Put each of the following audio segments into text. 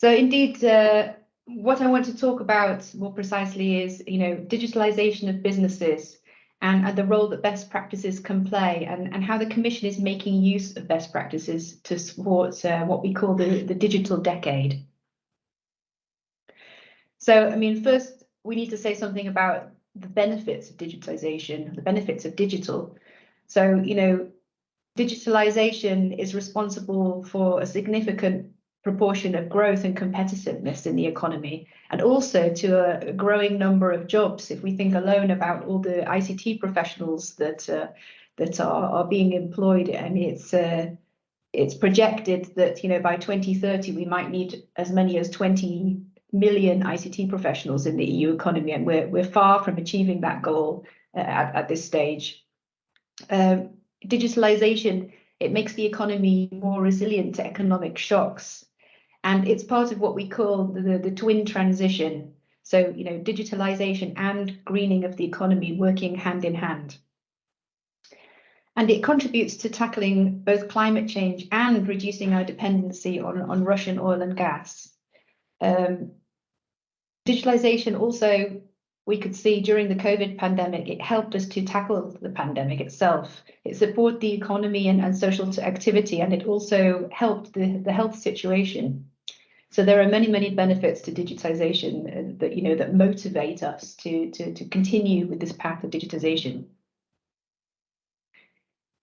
So indeed, what I want to talk about more precisely is, digitalization of businesses and the role that best practices can play, and how the Commission is making use of best practices to support what we call the digital decade. So, I mean, first we need to say something about the benefits of digitization, the benefits of digital. So, digitalization is responsible for a significant proportion of growth and competitiveness in the economy, and also to a growing number of jobs. If we think alone about all the ICT professionals that are being employed, I mean, it's projected that by 2030 we might need as many as 20 million ICT professionals in the EU economy, and we're far from achieving that goal at this stage. Digitalization, it makes the economy more resilient to economic shocks, and it's part of what we call the twin transition. So, digitalization and greening of the economy working hand in hand. And it contributes to tackling both climate change and reducing our dependency on Russian oil and gas. Digitalization also, we could see during the COVID pandemic, it helped us to tackle the pandemic itself. It supported the economy and social activity, and it also helped the health situation. So there are many, many benefits to digitization that motivate us to continue with this path of digitization.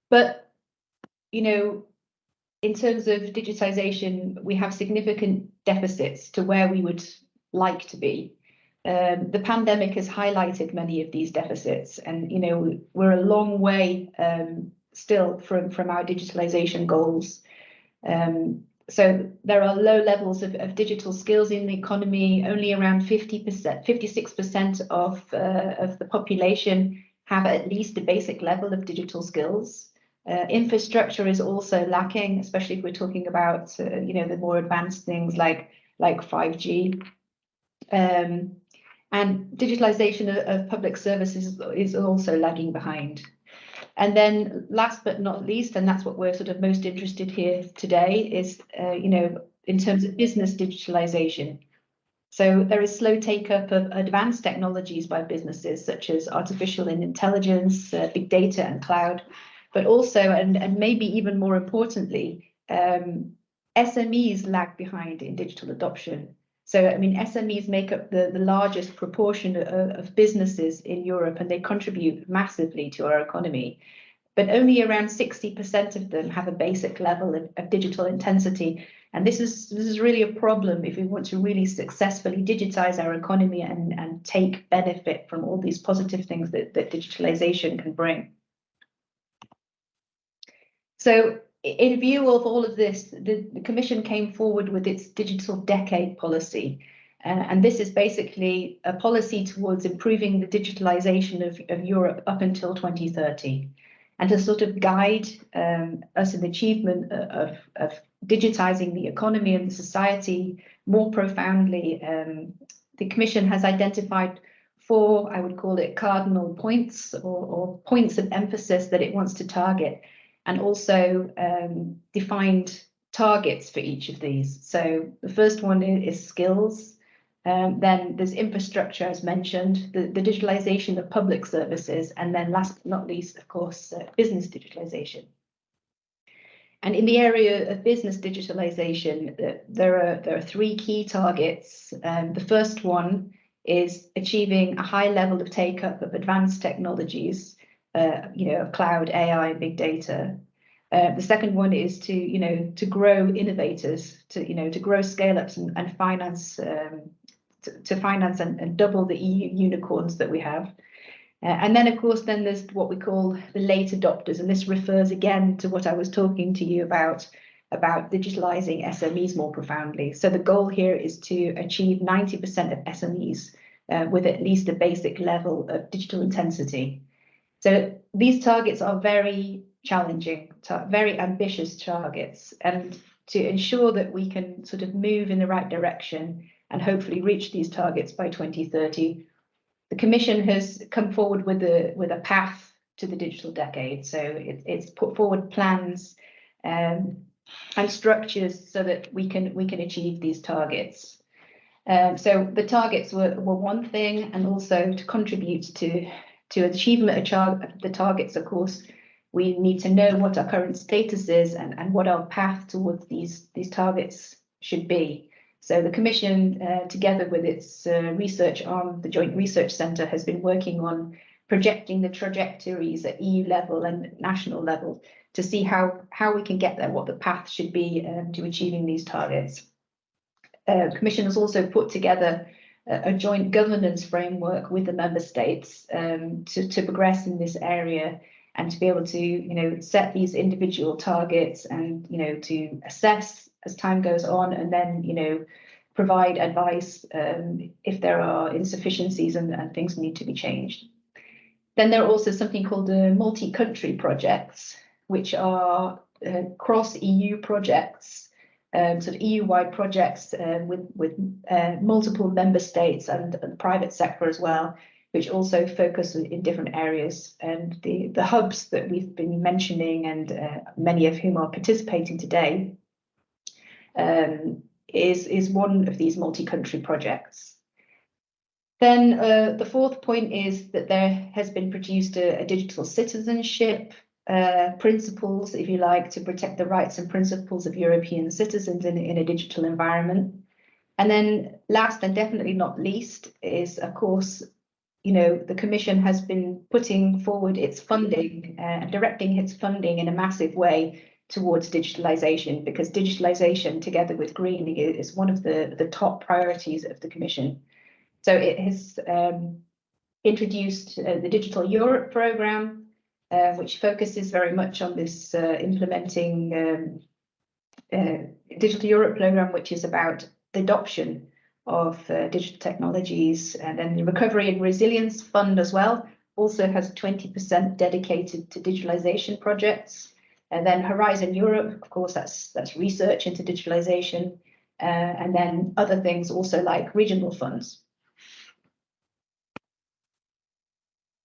But, in terms of digitization, we have significant deficits to where we would like to be. The pandemic has highlighted many of these deficits, and we're a long way still from our digitalization goals. So there are low levels of digital skills in the economy. Only around 56% of the population have at least a basic level of digital skills. Infrastructure is also lacking, especially if we're talking about the more advanced things like 5G. And digitalization of public services is also lagging behind. And then last but not least, and that's what we're sort of most interested here today, is in terms of business digitalization. So there is slow take-up of advanced technologies by businesses such as artificial intelligence, big data and cloud, but also, and maybe even more importantly, SMEs lag behind in digital adoption. So, I mean, SMEs make up the largest proportion of businesses in Europe, and they contribute massively to our economy. But only around 60% of them have a basic level of digital intensity. And this is really a problem if we want to really successfully digitize our economy and take benefit from all these positive things that digitalization can bring. So, in view of all of this, the Commission came forward with its Digital Decade policy. And this is basically a policy towards improving the digitalization of Europe up until 2030. And to sort of guide us in the achievement of digitizing the economy and the society more profoundly, the Commission has identified 4, I would call it, cardinal points or points of emphasis that it wants to target, and also defined targets for each of these. So the first one is skills. Then there's infrastructure, as mentioned, the digitalization of public services, and then last but not least, of course, business digitalization. And in the area of business digitalization, there are 3 key targets. The first one is achieving a high level of take-up of advanced technologies, of cloud, AI, big data. The second one is to grow innovators, to grow scale-ups and finance, to finance and double the EU unicorns that we have. And then, of course, then there's what we call the late adopters, and this refers again to what I was talking to you about digitalizing SMEs more profoundly. So the goal here is to achieve 90% of SMEs with at least a basic level of digital intensity. So these targets are very challenging, very ambitious targets, and to ensure that we can sort of move in the right direction and hopefully reach these targets by 2030, the Commission has come forward with a path to the digital decade. So it's put forward plans and structures so that we can achieve these targets. So the targets were one thing, and also to contribute to achievement of the targets, of course, we need to know what our current status is and what our path towards these targets should be. So the Commission, together with its research arm, the Joint Research Centre, has been working on projecting the trajectories at EU level and national level to see how we can get there, what the path should be to achieving these targets. The Commission has also put together a joint governance framework with the member states to progress in this area and to be able to, set these individual targets and, to assess as time goes on, and then, provide advice if there are insufficiencies and things need to be changed. Then there are also something called the multi-country projects, which are cross-EU projects, sort of EU-wide projects with multiple member states and the private sector as well, which also focus in different areas. And the hubs that we've been mentioning, and many of whom are participating today, is one of these multi-country projects. Then the fourth point is that there has been produced a digital citizenship principles, if you like, to protect the rights and principles of European citizens in a digital environment. And then last and definitely not least is, of course, the Commission has been putting forward its funding, directing its funding in a massive way towards digitalisation, because digitalisation, together with greening, is one of the top priorities of the Commission. So it has introduced the Digital Europe programme, which focuses very much on this implementing Digital Europe programme, which is about the adoption of digital technologies. And then the Recovery and Resilience Fund as well also has 20% dedicated to digitalisation projects. And then Horizon Europe, of course, that's research into digitalisation, and then other things also like regional funds.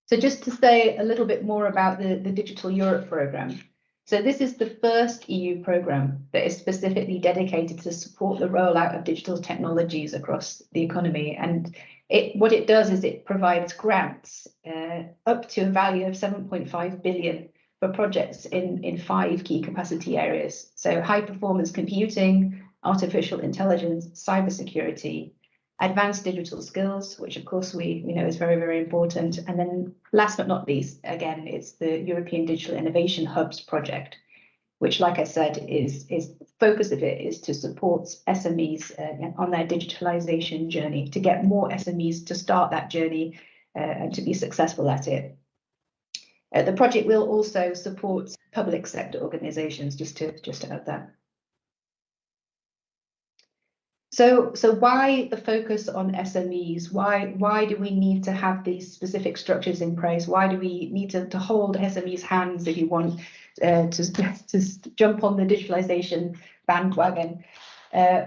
So just to say a little bit more about the Digital Europe programme. So this is the first EU programme that is specifically dedicated to support the rollout of digital technologies across the economy. And what it does is it provides grants up to a value of 7.5 billion for projects in 5 key capacity areas. So high performance computing, artificial intelligence, cybersecurity, advanced digital skills, which of course we know is very, very important. And then last but not least, again, it's the European Digital Innovation Hubs project, which, like I said, is the focus of it is to support SMEs on their digitalization journey, to get more SMEs to start that journey and to be successful at it. The project will also support public sector organizations, just to add that. So why the focus on SMEs? Why do we need to have these specific structures in place? Why do we need to hold SMEs' hands, if you want, to jump on the digitalization bandwagon?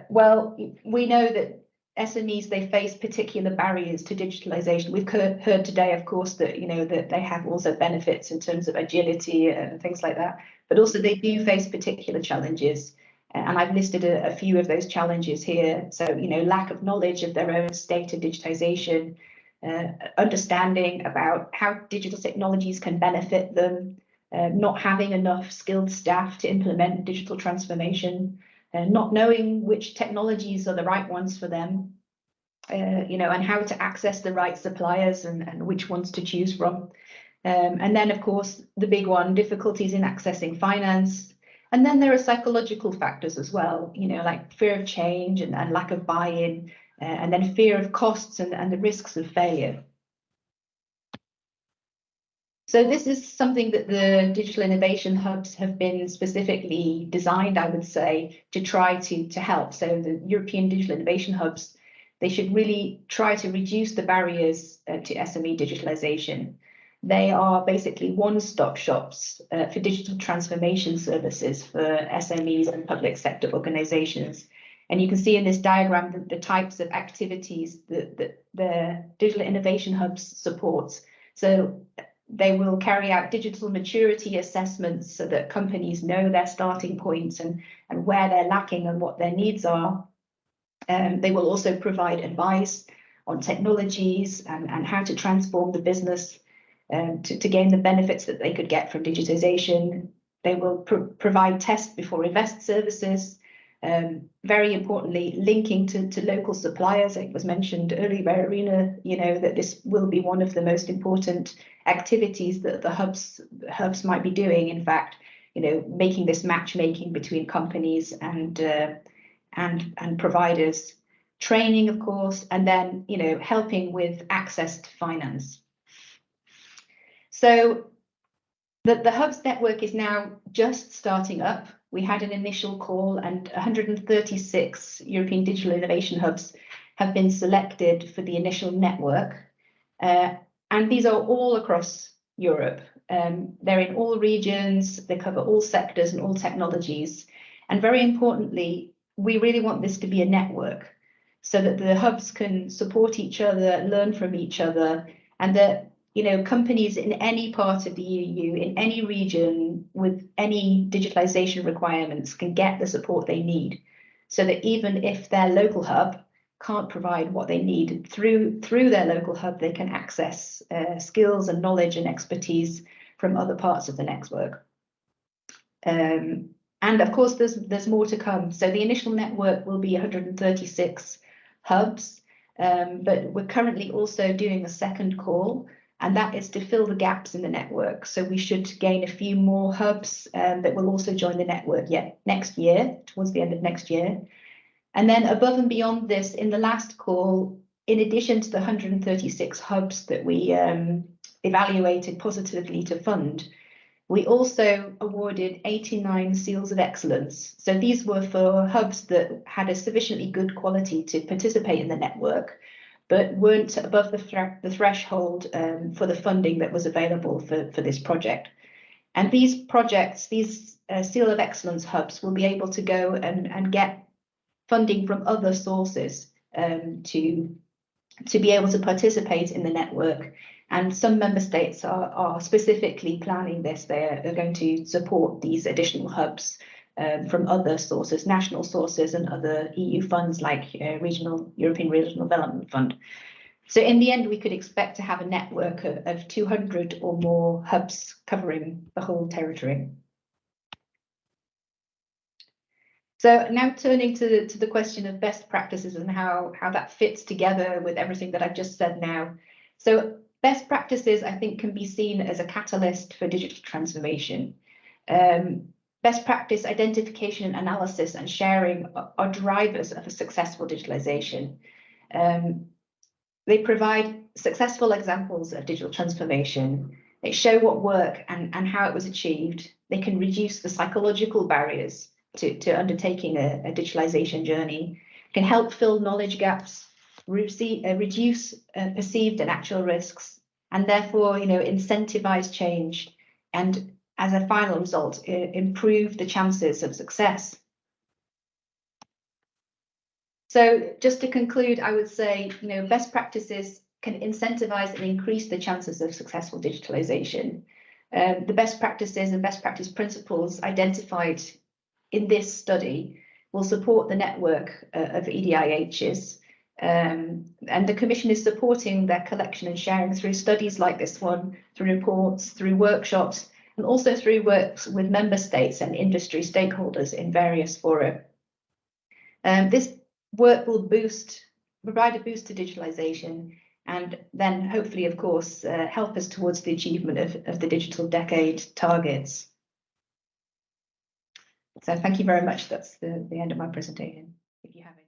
Well, we know that SMEs, they face particular barriers to digitalization. We've heard today, of course, that that they have also benefits in terms of agility and things like that, but also they do face particular challenges. And I've listed a few of those challenges here. So, lack of knowledge of their own state of digitization, understanding about how digital technologies can benefit them, not having enough skilled staff to implement digital transformation, not knowing which technologies are the right ones for them, and how to access the right suppliers and which ones to choose from. And then, of course, the big one, difficulties in accessing finance. And then there are psychological factors as well, like fear of change and lack of buy-in, and then fear of costs and the risks of failure. So this is something that the digital innovation hubs have been specifically designed, I would say, to try to help. So the European digital innovation hubs, they should really try to reduce the barriers to SME digitalization. They are basically one-stop shops for digital transformation services for SMEs and public sector organizations. And you can see in this diagram the types of activities that the digital innovation hubs supports. So They will carry out digital maturity assessments so that companies know their starting points and where they're lacking and what their needs are. They will also provide advice on technologies and how to transform the business to gain the benefits that they could get from digitization. They will provide test before invest services. Very importantly, linking to local suppliers. It was mentioned earlier by Irina, that this will be one of the most important activities that the hubs might be doing. In fact, making this matchmaking between companies and providers, training, of course, and then helping with access to finance. So the hubs network is now just starting up. We had an initial call and 136 European digital innovation hubs have been selected for the initial network. And these are all across Europe. They're in all regions, they cover all sectors and all technologies. And very importantly, we really want this to be a network so that the hubs can support each other, learn from each other, and that companies in any part of the EU, in any region with any digitalization requirements can get the support they need, so that even if their local hub can't provide what they need through their local hub, they can access skills and knowledge and expertise from other parts of the network. And of course, there's more to come. So the initial network will be 136 hubs, but we're currently also doing a second call, and that is to fill the gaps in the network. So we should gain a few more hubs that will also join the network next year, towards the end of next year. And then above and beyond this, in the last call, in addition to the 136 hubs that we evaluated positively to fund, we also awarded 89 seals of excellence. So these were for hubs that had a sufficiently good quality to participate in the network, but weren't above the threshold for the funding that was available for this project. And these projects, these Seal of Excellence hubs, will be able to go and get funding from other sources to be able to participate in the network. And some member states are specifically planning this. They are going to support these additional hubs from other sources, national sources and other EU funds like European Regional Development Fund. So in the end, we could expect to have a network of 200 or more hubs covering the whole territory. So now turning to the question of best practices and how that fits together with everything that I've just said now. So best practices, I think, can be seen as a catalyst for digital transformation. Best practice identification, analysis, and sharing are drivers of a successful digitalization. They provide successful examples of digital transformation. They show what worked and how it was achieved. They can reduce the psychological barriers to undertaking a digitalization journey, can help fill knowledge gaps, reduce perceived and actual risks, and therefore, incentivize change, and as a final result, improve the chances of success. So just to conclude, I would say, best practices can incentivize and increase the chances of successful digitalization. The best practices and best practice principles identified in this study will support the network of EDIHs, and the Commission is supporting their collection and sharing through studies like this one, through reports, through workshops, and also through works with member states and industry stakeholders in various fora. This work will provide a boost to digitalization, and then hopefully, of course, help us towards the achievement of the digital decade targets. So thank you very much. That's the end of my presentation. If you have any